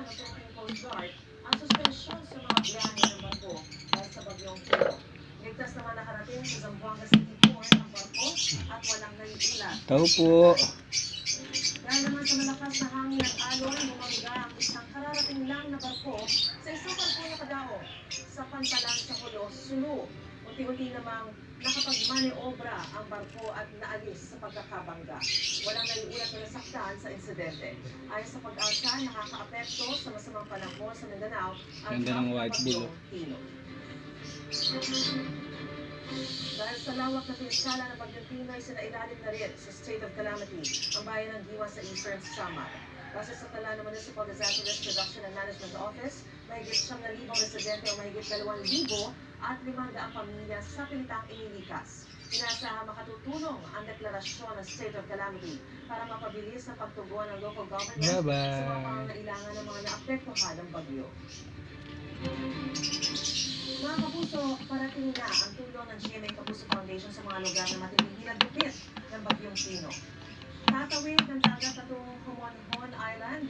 ng Philippine Coast Guard ang suspensyon sa mga biyahe ng barko dahil sa bagyong Tino. Ligtas naman nakarating sa Zamboanga City Port ang barko at walang naiulat. Tao po. Dahil naman sa malakas na hangin at alon, bumangga ang isang kararating lang na barko sa isang barko na kadao sa pantalan sa Hulos, Sulu. Unti-unti namang nakapagmaniobra ang barko at naalis sa pagkakabangga. Walang naiulat na nasaktan sa insidente. Ayon sa pag-asa, nakakaapekto sa masamang panahon sa Mindanao ang Ganda ng white bull. Tino. Dahil sa lawak na pinsala ng bagyong Tino ay sinailalim na rin sa state of calamity ang bayan ng Diwa sa Eastern Samar. Base sa tala ng Municipal Disaster Risk Reduction and Management Office, mahigit 9,000 residente o mahigit 2,000 at 500 pamilya sa pilitang inilikas. Inaasahan makatutulong ang deklarasyon ng state of calamity para mapabilis na pagtugon ng local government sa mga pangangailangan ng mga naapektuhan ng bagyo. Mga kapuso, parating na ang tulong ng GMA Kapuso Foundation sa mga lugar na matitihil at dupit ng bagyong Tino. Tatawid ng dagat at Homonhon Island.